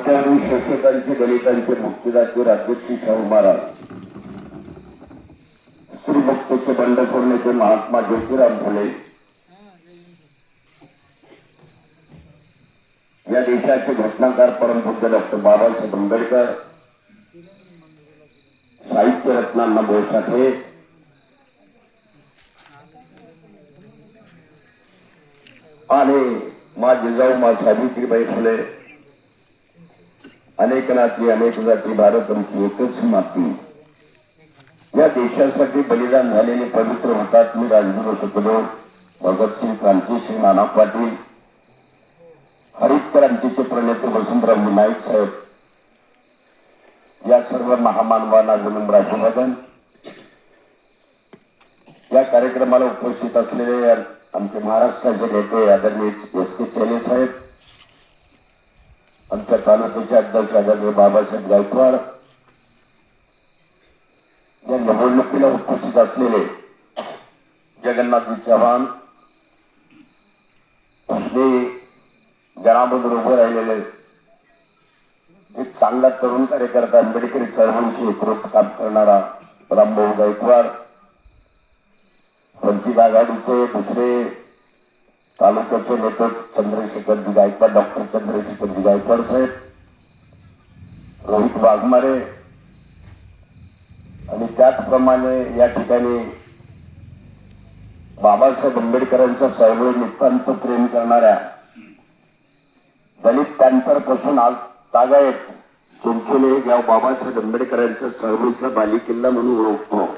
कोट्यावधी शोषकांचे दलितांचे मुक्तीदाते राजर्षी शाहू महाराज, स्त्री भक्तीचे बंडखोर नेते महात्मा ज्योतिराव फुले, या देशाचे घटनाकार परमपूज्य डॉक्टर बाबासाहेब आंबेडकर, साहित्य रत्न अण्णाभाऊ साठे, आणि मा जिजाऊ मा सावित्रीबाई फुले, अनेक नाती अनेक जाती भारत आमची एकच माती, या देशासाठी बलिदान झालेले पवित्र हुतात्मे राजगुरू सुखदेव, भगतसिंग, क्रांतिसिंग, नाना पाटील, हरित क्रांतीचे प्रणेते वसंतराव नाईक साहेब, या सर्व महामानवांना विनम्र अभिवादन. या कार्यक्रमाला उपस्थित असलेले आमचे महाराष्ट्राचे नेते आदरणीय एस के चेले साहेब, आमच्या तालुक्याचे अध्यक्ष आदरणीय बाबासाहेब गायकवाड, या निवडणुकीला उपस्थित असलेले जगन्नाथजी चव्हाण, जनामधून उभे राहिलेले एक चांगला तरुण कार्यकर्ता, आंबेडकरी चळवळीशी एकरूप काम करणारा रामभाऊ गायकवाड, वंचित आघाडीचे दुसरे तालुक्याचे नेते चंद्रशेखरजी गायकवाड, डॉक्टर चंद्रशेखरजी गायकवाड साहेब, रोहित वाघमारे, आणि त्याचप्रमाणे या ठिकाणी बाबासाहेब आंबेडकरांच्या चळवळी नितांत प्रेम करणाऱ्या दलित पॅन्थर पासून आज तागायत चिंचोली हे गाव बाबासाहेब आंबेडकरांच्या चळवळीचा बालेकिल्ला म्हणून ओळखतो.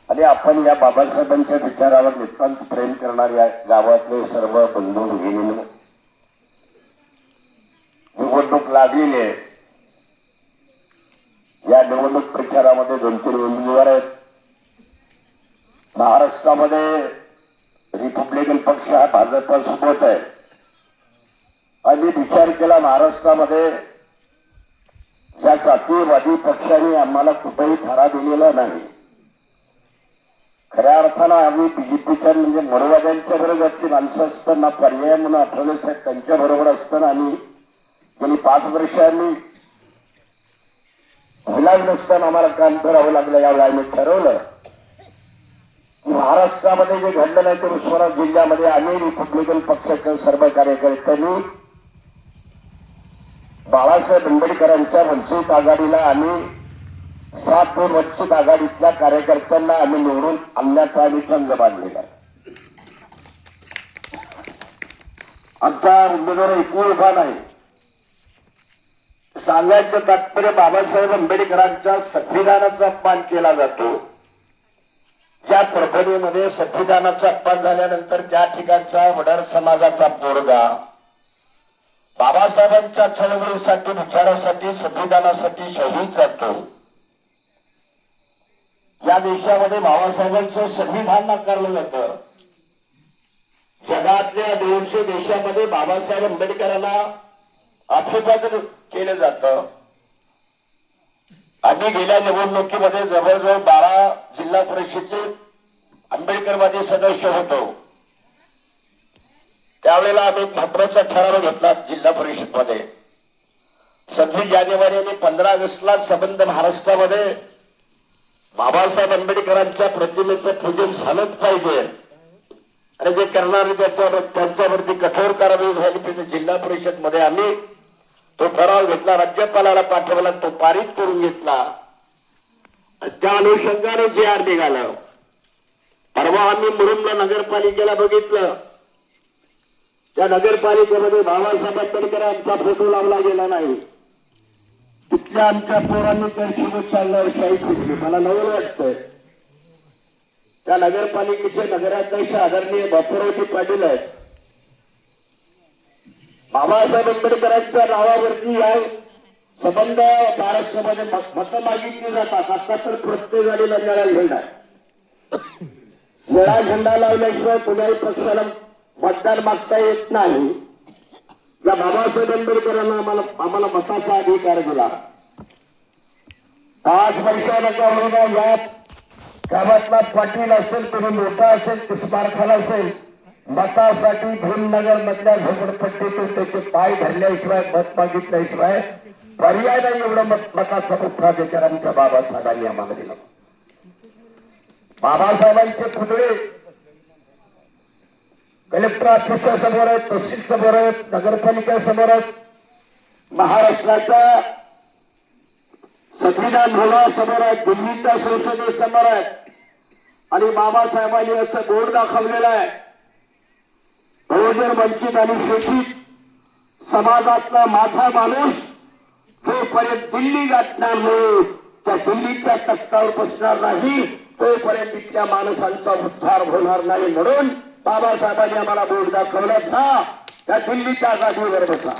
आणि आपण या बाबासाहेबांच्या विचारावर नितांत प्रेम करणाऱ्या गावातले सर्व बंधू भगिनींनो, निवडणूक लागलेली आहे. या निवडणूक प्रचारामध्ये 2-3 उमेदवार आहेत. महाराष्ट्रामध्ये रिपब्लिकन पक्ष हा भाजपासोबत आहे. आणि विचार केला महाराष्ट्रामध्ये ज्या जातीयवादी पक्षाने आम्हाला कुठेही थारा दिलेला नाही, खऱ्या अर्थानं आम्ही बीजेपीच्या म्हणजे मोरवाद्यांच्या बरोबरची माणसं असताना पर्याय म्हणून आठवले साहेब त्यांच्या बरोबर असताना आम्ही गेली 5 वर्ष आम्ही विलाज नसताना आम्हाला काम करावं लागलं. यावेळी आम्ही ठरवलं की महाराष्ट्रामध्ये जे घडलं नाही ते उस्मानाबाद जिल्ह्यामध्ये आम्ही रिपब्लिकन पक्षाच्या सर्व कार्यकर्त्यांनी बाळासाहेब आंबेडकरांच्या वंचित आघाडीला आम्ही 7-2 वंचित आघाडीतल्या कार्यकर्त्यांना आम्ही निवडून आणण्याचा आम्ही संघ बांधलेला. आमचा उमेदवार एकूण उभा नाही. सांगायचं तात्पर्य बाबासाहेब आंबेडकरांच्या संविधानाचा अपमान केला जातो. ज्या परभणीमध्ये संविधानाचा अपमान झाल्यानंतर त्या ठिकाणचा वडार समाजाचा पोरगा बाबासाहेबांच्या चळवळीसाठी, विचारासाठी, संविधानासाठी शहीद जातो. या देशामध्ये बाबासाहेबांचं संविधान नाकारलं जातं. जगातल्या 200 देशामध्ये बाबासाहेब आंबेडकरांना अभिवादन केलं जातं. आम्ही गेल्या निवडणुकीमध्ये जवळजवळ 12 जिल्हा परिषदेचे आंबेडकरवादी सदस्य होतो. त्यावेळेला आम्ही महत्वाचा ठराव घेतला जिल्हा परिषदमध्ये. 26 जानेवारी आणि 15 ऑगस्टला संबंध महाराष्ट्रामध्ये बाबासाहेब आंबेडकरांच्या प्रतिमेचं पूजन झालंच पाहिजे आणि जे करणारे त्यांच्यावरती कठोर कारवाई झाली पाहिजे. जिल्हा परिषद मध्ये आम्ही तो ठराव घेतला, राज्यपालाला पाठवला, तो पारित करून घेतला. त्या अनुषंगाने जे आर निघाला. परवा आम्ही मुरुमला नगरपालिकेला बघितलं. त्या नगरपालिकेमध्ये बाबासाहेब आंबेडकरांचा फोटो लावला गेला नाही. तिथल्या आमच्या पोरांनी काही सोबत चालणार शाही शिकली. मला नवल वाटतंय. त्या नगरपालिकेचे नगराध्यक्ष आदरणीय बापूरावजी पाटील आहेत. बाबासाहेब आंबेडकरांच्या नावावरती या संबंध महाराष्ट्रामध्ये मतं मागितली जातात. आता तर प्रत्येक गाडीला निळा झेंडा, निळा झेंडा लावल्याशिवाय कुणाही पक्षाला मतदान मागता येत नाही. या बाबासाहेब आंबेडकरांना आम्हाला मताचा अधिकार दिला. 5 वर्षानंतर होणार या गावातला पाटील असेल, कोणी मोठा असेल, कुसबारखाना असेल, मतासाठी भीमनगर मधल्या झोपडपट्टीतून त्याचे पाय धरल्याशिवाय मत मागितल्याशिवाय पर्याय नाही. एवढं मताचा मुख्याधिकार आमच्या बाबासाहेबांनी आम्हाला दिला. बाबासाहेबांचे पुतळे कलेक्टर ऑफिसच्या समोर आहेत, तहसील समोर आहेत, नगरपालिकेसमोर आहेत, महाराष्ट्राच्या संविधान भवनासमोर आहेत, दिल्लीच्या संसदेसमोर आहेत. आणि बाबासाहेबांनी असं बोर्ड दाखवलेलं आहे, बहुजन वंचित आणि शोषित समाजातला माझा माणूस जोपर्यंत दिल्ली गाठणार नाही, त्या दिल्लीच्या तख्तावर बसणार नाही, तोपर्यंत इथल्या माणसांचा उद्धार होणार नाही. म्हणून बाबासाहेबांनी आम्हाला बोर्ड दाखवला, जा त्या दिल्लीच्या गाडीवर बसा.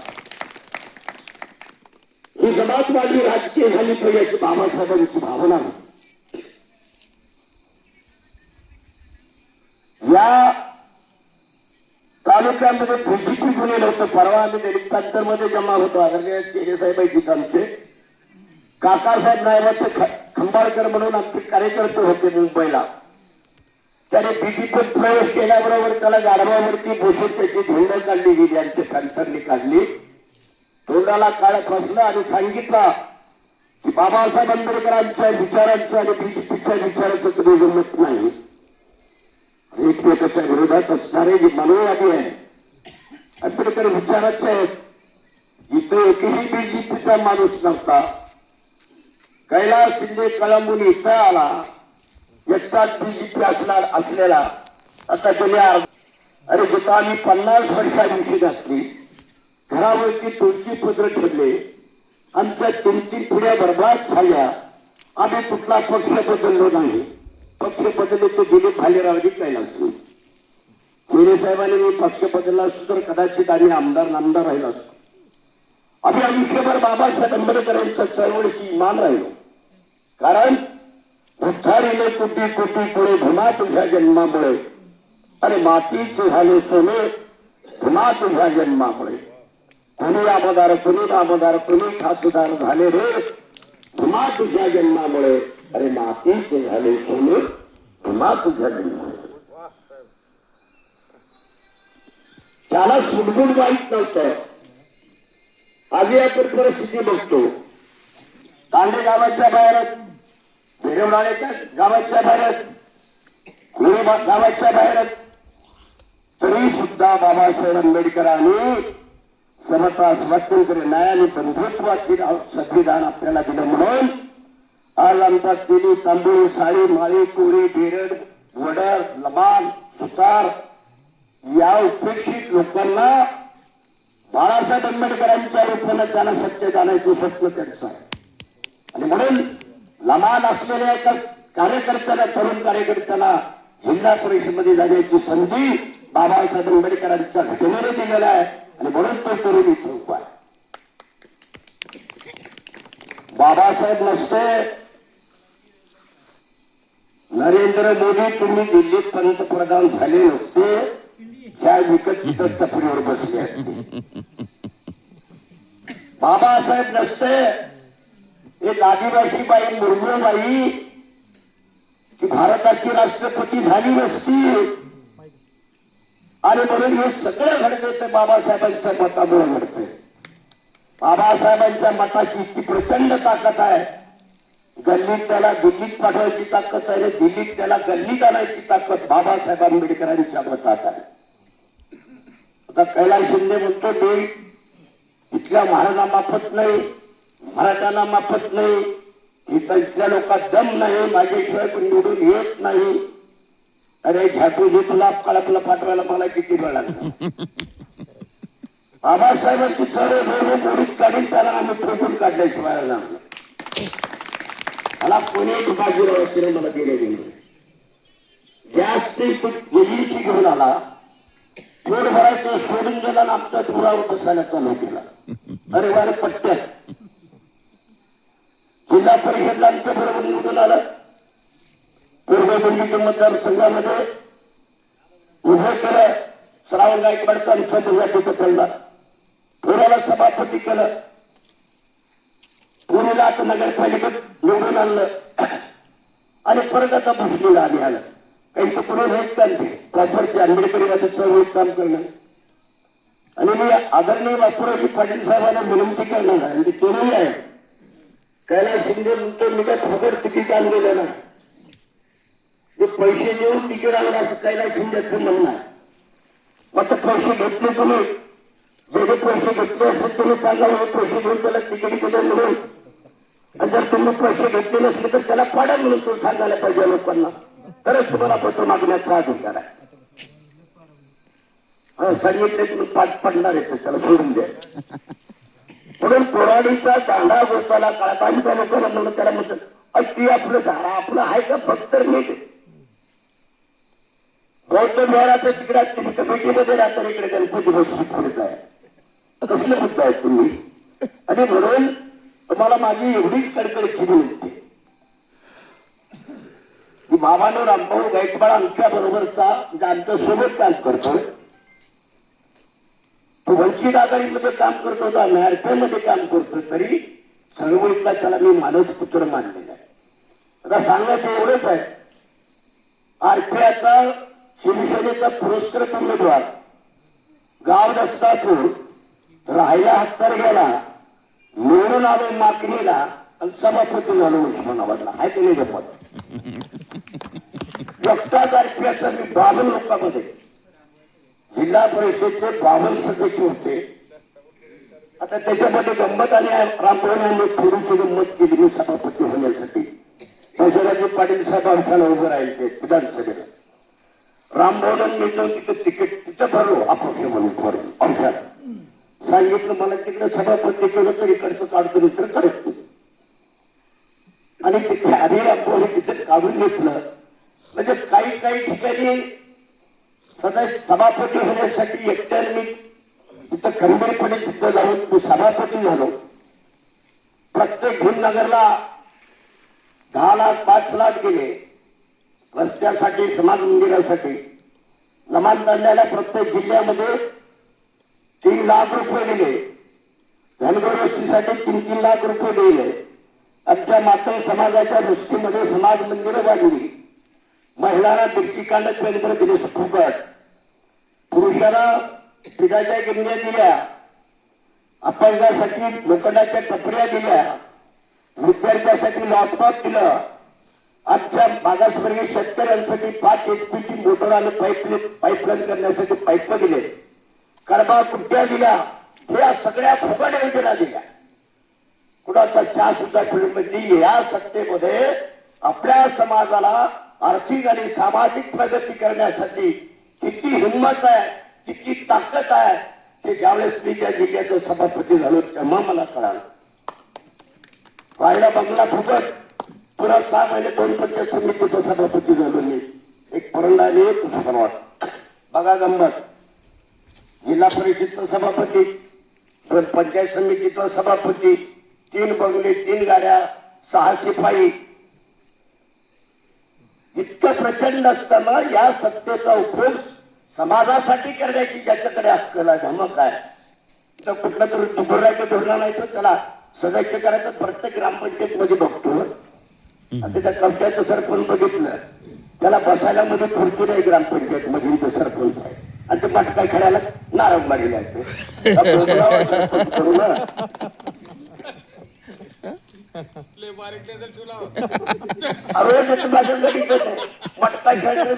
ही समाजवादी राजकीय झाली पाहिजे अशी बाबासाहेबांची भावना. या तालुक्यामध्ये बीजेपी गुन्हे होतं. परवा आम्ही दलितांतर मध्ये जमा होतो. आदरणीय केळेसाहेब आहेत आमचे, काकासाहेब नायबाचे खंबाळकर म्हणून आमचे कार्यकर्ते होते मुंबईला. त्याने बीजेपीत प्रवेश केल्याबरोबर त्याला गाढवावरती बसून त्याची धिंड काढली गेली आणि ते कॅन्सरने काढली. तोंडाला काळ फसलं आणि सांगितलं की बाबासाहेब आंबेडकरांच्या विचारांचं आणि बीजेपीच्या विचारांचं कधी जमत नाही. एकमेकाच्या विरोधात असणारे जे मनोवादी आहे, आंबेडकर विचाराचे आहेत. इथे एकही बीजेपीचा माणूस नव्हता. कैलास शिंदे कळंबून इथं आला, एकटाच बीजेपी असलेला. आता गेल्या अरे जिथं आम्ही 50 वर्षांविषयी घातली, घरावरती तुळशी पत्र ठेवले, आमच्या 3-3 पिढ्या बर्बाद झाल्या. आम्ही कुठला पक्ष बदललो नाही. पक्ष बदलले ते दिलीप भालेरावजी कैलास. साहेबांनी मी पक्ष बदलला असतो तर कदाचित आम्ही आमदार नामदार राहिलो असतो. आम्ही आयुष्यभर बाबासाहेब आंबेडकरांच्या चळवळीशी इमान राहिलो. कारण उद्धारीने कोटी कोटी पुढे भूमा तुझ्या जन्मामुळे, आणि मातीचे झाले सोने भूमा तुझ्या जन्मामुळे. कोणी आमदार कोणी नामदार कोणी खासदार झाले रे भूमा तुझ्या जन्मामुळे, अरे मातीचे झाले सोने भूमा तुझ्या जन्मामुळे. त्याला सुडबुड माहीत नव्हतं. आधी आपण परिस्थिती बघतो. तांडे गावाच्या बाहेर, भेरवणाऱ्याच्या गावाच्या बाहेर, कुळे गावाच्या बाहेर, तरी सुद्धा बाबासाहेब आंबेडकरांनी समता स्वातंत्र्य न्याय आणि बंधुत्वाची संविधान आपल्याला दिलं. म्हणून आज आमचा केली तांबूळ साळी माळी कोरी बेरड वडर लबान सुतार या उपेक्षित लोकांना बाळासाहेब आंबेडकरांच्या रूपानं त्यांना सत्य जाण्याचं स्वप्न त्यांचं आहे. आणि म्हणून लहान असलेल्या एका कार्यकर्त्याला, तरुण कार्यकर्त्याला जिल्हा परिषदेमध्ये जाण्याची संधी बाबासाहेब आंबेडकरांच्या घटनेने दिलेला आहे. आणि म्हणून तो तरुण इथे उभा आहे. बाबासाहेब नसते नरेंद्र मोदी तुम्ही दिल्लीत पंतप्रधान झाले नसते, त्या विकत टपरीवर बसले असते. बाबासाहेब नसते एक आदिवासी बाई मुर्मूबाई की भारताची राष्ट्रपती झाली नसती. आणि म्हणून हे सगळं घडते ते बाबासाहेबांच्या मतामुळे घडते. बाबासाहेबांच्या मताची इतकी प्रचंड ताकद आहे. गल्लीत त्याला दिल्लीत पाठवायची ताकद आहे, दिल्लीत त्याला गल्लीत आणायची ताकद बाबासाहेब आंबेडकरांच्या मतात आहे. आता कैलास शिंदे म्हणतो ते इथल्या महाराजांना माफत नाही, मराठ्यांना माफत नाही, इथल्या लोकात दम नाही, माझ्याशिवाय पण निवडून येत नाही. अरे झाटूजी तुला कळपला पाठवायला मला किती वेळ लागला. बाबासाहेबांची चढ गोडीत काढून त्याला आम्ही ठोकून काढल्याशिवाय लागलो. मला कोणी बाजीरावाची मला दिले गेले. जास्त एजन्सी घेऊन आला, पोट भरायचं सोडून गेला ना आमच्या धुरावर बसायला चालू केला. अरे वारे पट्ट्यात जिल्हा परिषदला आमच्या बरोबर निवडून आलं. पूर्व मतदारसंघामध्ये उभं केलं. श्रावण गायकवाडचा तिथं पडला. पुण्याला सभापती केलं. पुण्याला आता नगरपालिकेत निवडून आणलं आणि परत आता भुजलीला आम्ही आलं. काही तुकडून हेच चालते प्रॉपरचे आंबेडकरी चळवळीत काम करणं. आणि मी आदरणीय बापूरावजी पाटील साहेबांना विनंती करणार आहे, आणि तरुण आहे, कैलास शिंदे म्हणतो मी काय फुकट तिकीट आणलेलं ना, ते पैसे देऊन तिकीट आणलं असं कैलास शिंदेचं म्हणणं आहे. मग पैसे घेतले तुम्ही, जे पैसे घेतले असेल तुम्ही सांगा, पैसे घेऊन त्याला तिकीट दिले म्हणून. आणि जर तुम्ही पैसे घेतले नसले तर त्याला पाडा म्हणून तो सांगायला पाहिजे लोकांना, तरच तुम्हाला पत्र मागण्याचा अधिकार आहे. सांगितले तुम्ही पाठ पडणार आहे त्याला सोडून द्या. म्हणून कोराडीचा दांडा गोष्टाला काळाकाली लोकांना म्हणून त्याला म्हणतात ती आपलं झाडा आपलं आहे का फक्त नीट. बौद्ध विहाराच्या तिकडे तुम्ही कमिटीमध्ये राहता, इकडे गणपती बसू फिरत आहे, कसले मुद्दा आहे तुम्ही. आणि म्हणून तुम्हाला माझी एवढीच कडकडीची विनंती की बाबानो रामभाऊ गायकवाड आमच्या बरोबरचा म्हणजे आमच्या सोबत काम करतोय, तो वंचित आघाडीमध्ये काम करत होता, मॅरथॉनमध्ये काम करतो, तरी चळवळीतला त्याला मी मानसपुत्र मानलेला आहे. आता सांगायचं एवढंच आहे, आरपीआयचा शिवसेनेचा पुरस्कृत उमेदवार गाव दस्तापूर राहायला हत्तर गेला, निवडून आलो मागणीला आणि सभापती झालो उस्मानाबादला. आहे की नाही गप्पत एकटाच आरपीआयचा मी 52 लोकांमध्ये जिल्हा परिषदेचे 52 सदस्य होते. आता त्याच्यामध्ये गंमत आणि रामभाऊने थोडीशी गंमत केली मी सभापती होण्यासाठी. दशरथजी पाटील साहेब आमच्याला उभं राहिले ते विधानसभेला. रामभाऊने मी जाऊन तिथे तिकीट तिथं भरलो अपक्ष म्हणून भरून आमच्याला सांगितलं मला तिकडे सभापती केलं तर इकडचं काढतो तर करत नाही. आणि तिथे आधी रामभाऊने तिथे काढून घेतलं. म्हणजे काही काही ठिकाणी सदस्य सभापती होण्यासाठी एकट्याने तिथं खंबीरपणे तिथं जाऊन मी सभापती झालो. प्रत्येक भीमनगरला 10 लाख 5 लाख गेले रस्त्यासाठी, समाज मंदिरासाठी. लमान तांड्याला प्रत्येक जिल्ह्यामध्ये 3 लाख रुपये दिले. धनगर वस्तीसाठी 3-3 लाख रुपये दिले. आमच्या मातंग समाजाच्या वस्तीमध्ये समाज मंदिरं बांधली. महिलांना दीर्घिकांड केंद्र दिले फुकट. पुरुषांना पिठाच्या गिरण्या दिल्या, अपंगासाठी लोखंडाच्या टपऱ्या दिल्या, विद्यार्थ्यांसाठी लॅपटॉप दिलं. आमच्या मागासवर्गीय शेतकऱ्यांसाठी 5 HP मोटर आणि पाईपलाईन करण्यासाठी पाईप दिले, कडबा कुट्ट्या दिल्या. या सगळ्या फुकट योजना दिल्या. कुणाचा चहा सुद्धा ठेवून म्हणजे या सत्तेमध्ये आपल्या समाजाला आर्थिक आणि सामाजिक प्रगती करण्यासाठी किती हिंमत आहे, किती ताकद आहे, ते ज्यावेळेस मी त्या जिल्ह्याचा सभापती झालो तेव्हा मला कळालं. राहिला बंगला फुकट, पुन्हा 6 महिने 2 पंचायत समितीचा सभापती झालो मी. एक परंडा आणि एक उस्मानाबाद. बघा गंमत, जिल्हा परिषदचा सभापती, पंचायत समितीचा सभापती, 3 बंगले, 3 गाड्या, 6 शिपाई. इतकं प्रचंड असताना या सत्तेचा उपयोग समाजासाठी करण्याची ज्याच्याकडे अक्कल आहे, धमक आहे, तर कुठलं तरी दुबळायचं धोरण नाही तर त्याला सदस्य करायचं. प्रत्येक ग्रामपंचायत मध्ये बघतो, त्याच्या कब्जाचं सरपंच बघितलं, त्याला बसायला मध्ये खुर्ची नाही ग्रामपंचायत मध्ये, तो सरपंच आहे आणि ते पटका खेळायला नारळ मारीला करू ना. मटका खेळायचं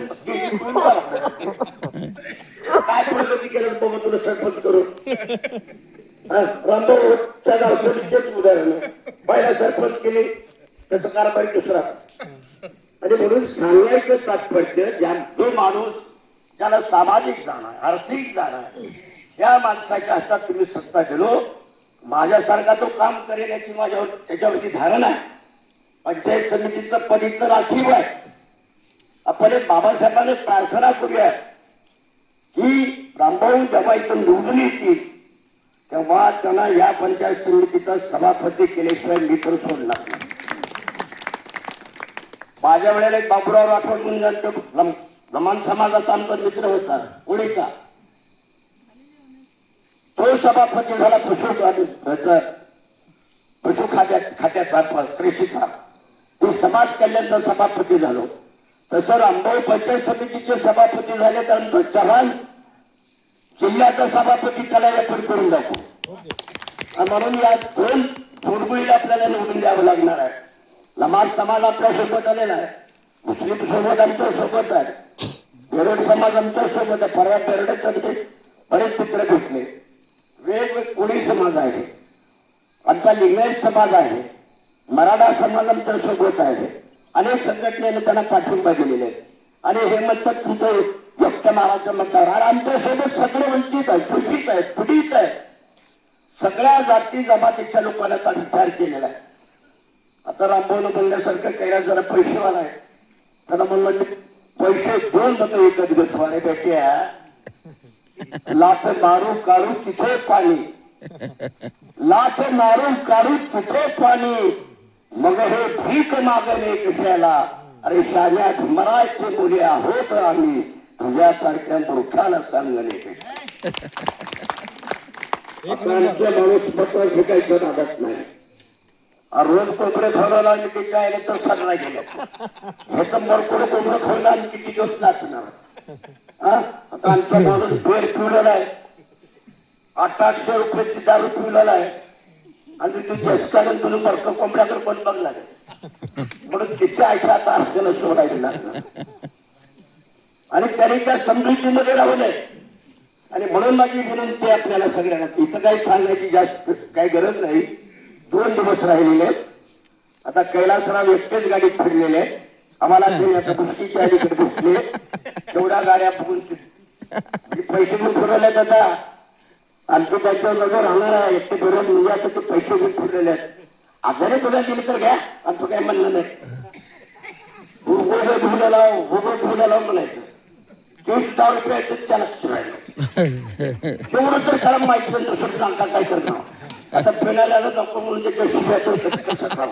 काय प्रगती केलं बघा तुला सरपंच करून. रामभाऊच्या गावचं तेच उदाहरण आहे. पहिला सरपंच केले त्याचा कारभार दुसरा. आणि म्हणून सांगायचं तात्पर्य, जो माणूस ज्याला सामाजिक जाण आहे, आर्थिक जाण आहे, त्या माणसाच्या हातात तुम्ही सत्ता दिलो, माझ्यासारखा तो काम करेल याची माझ्यावर त्याच्यावरची धारणा आहे. पंचायत समितीचं पद इथं राखीव आहे. आपण बाबासाहेबांना प्रार्थना करूया की रामभाऊ जेव्हा इथं निवडून येतील तेव्हा त्यांना या पंचायत समितीचा सभापती केल्याशिवाय मी तर सोडणार नाही. माझ्या वेळेला एक बाबूराव राठोड म्हणून लमान समाजाचा आमचा मित्र होता ओळीचा, तो सभापती झाला पशु खात्याचा कृषीचा. तो समाज कल्याणचा सभापती झालो. तसं रामभाऊ पंचायत समितीचे सभापती झाले तर तो चव्हाण जिल्ह्याचा सभापती त्याला यापूर्वी करून दाखवू. म्हणून या दोन फुरबुळीला आपल्याला निवडून द्यावं लागणार आहे. लमाज समाज आपल्या सोबत आलेला आहे, मुस्लिम सोबत आमच्या सोबत आहे, बेरोड समाज आमच्या सोबत आहे. परवा बेरोडच आमचे बरेच मित्र भेटले. वेगवेगळे कोळी समाज आहे, आमचा लिंगायत समाज आहे, मराठा समाज आमच्या सोबत आहे. अनेक संघटनेने त्यांना पाठिंबा दिलेले आहे आणि हे म्हणतात तुमचं व्यक्त महाराजचं मतदार. आणि आमच्या सोबत सगळे वंचित आहेत, शोषित आहेत, पीडित आहेत, सगळ्या जाती जमातीच्या लोकांना आता विचार केलेला आहे. आता रामभाऊन म्हणल्यासारखं कैलास जरा पैसेवाला आहे, त्यांना म्हणलं मी पैसे दोन मत विकत घेतो. अरे बेट्या, लाच मारू काढू तिथे पाणी, लाच मारू काढू तिथे पाणी, मग हे भीक मागणे कशाला. अरे शान्या भीमरायचे मुले आहोत आम्ही, तुझ्यासारख्या मूर्खाला सांगणे कशा. आपल्या माणूस पत्र फेकायचं नादात नाही. रोज कोंबडे खावला आणि त्याच्या आईने तर साजरा केला. ह्याचं मरकुडे कोंबडं खावलं आणि किती दिवस नाचणार. आता आमचा माणूस बेर पिवलेला आहे, 800-800 रुपयाची दारू पिवलेला आहे आणि तू जसकारण तुला मरक कोंबड्याकडे पण बघला म्हणून तिच्या आयशा आता आपल्याला सोडायला लागणार. आणि त्याने त्या समृद्धीमध्ये राहू नये. आणि म्हणून माझी विनंती आपल्याला सगळ्यांना, इथं काही सांगायची जास्त काही गरज नाही. 2 दिवस राहिलेले. आता कैलासराव एकटेच गाडीत फिरलेले. आम्हाला ते आता गोष्टीच्या अलीकडे भेटले, तेवढ्या गाड्या बघून पैसे घेऊन फिरवले आता. आणि तो त्यांच्यावर नजर राहणार आहे. एकटे फिरवून म्हणजे आता ते पैसे घेऊन फिरलेले आहेत. आजारी तुला दिले तर घ्या, आणि तो काय म्हणलं नाही. धुवून लाव म्हणायचं. 30 रुपयाचं त्याला शिवायला तेवढं तर खरं माहिती पण दुसरं सांगता काय करणार. आता फिरायला नको म्हणून त्याच्या शिव्या कसं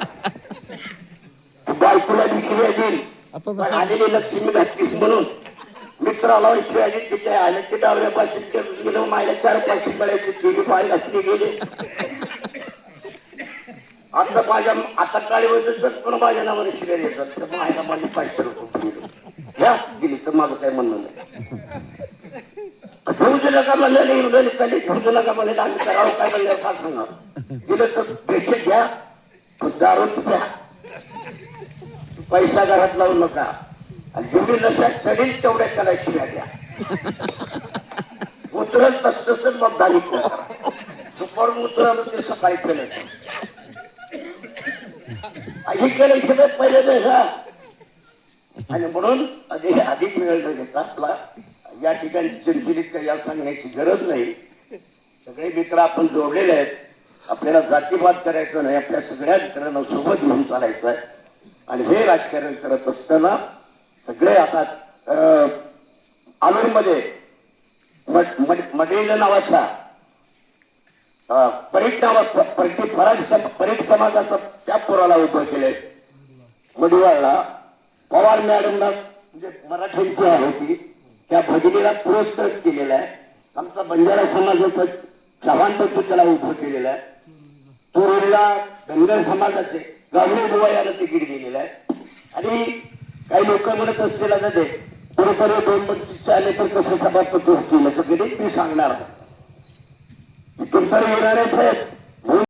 बायकोला मी शिव्या देईल, आलेली लक्ष्मी घातलीस म्हणून मित्राला शिव्या देईल. तिच्या आल्याची डाव्यापासून मायला 4 पाचशे मिळायची, गेली पाय घातली गेली. आता माझ्या आता टाळीवर पण माझ्या नावाने शिव्या देतात. मायला माझी 500 रुपये घ्या गेली तर माझं काही म्हणणं नाही. घेऊ दिलं का म्हणलं नाही, चालेल घेऊ दिलं का म्हणलं आम्ही करावं काय म्हणलं का सांगा. दिलं तर पैसे घ्या, दारूच घ्या, पैसा घरात लावू नका. आणि जेवढी नशात चढेल तेवढ्या त्याला शिव्या द्या. उतरल तसं मग दारी करा. दुपारून उतरलं ते सकाळी केलं. हे केलं शिवाय पहिले नाही का. आणि म्हणून अधिक वेळ न घेता आपला या ठिकाणी चिडचिडीत काही या सांगण्याची गरज नाही. सगळे मित्र आपण जोडलेले आहेत. आपल्याला जातीवाद करायचं नाही, आपल्या सगळ्या मित्रांना सोबत घेऊन चालायचं आहे. आणि हे राजकारण करत असताना सगळे आता आलोरमध्ये मडेल नावाचा परीट समाजाचा त्या पोराला उभं केलंय. मडिवाळला पवार मॅडमला म्हणजे मराठ्यांची होती त्या भगिनीला पुरस्कृत केलेला आहे. आमचा बंजारा समाजाचा चव्हाण बद्दल त्याला उभं केलेलं आहे. तुरुडला धनगर समाजाचे गावडे बुवा याला तिकीट दिलेलं आहे. आणि काही लोक म्हणत असलेला जाते बरोबर 2-25 आले तर कसं सभापती होतील, याचं गणित मी सांगणार. तुमचं येणारे साहेब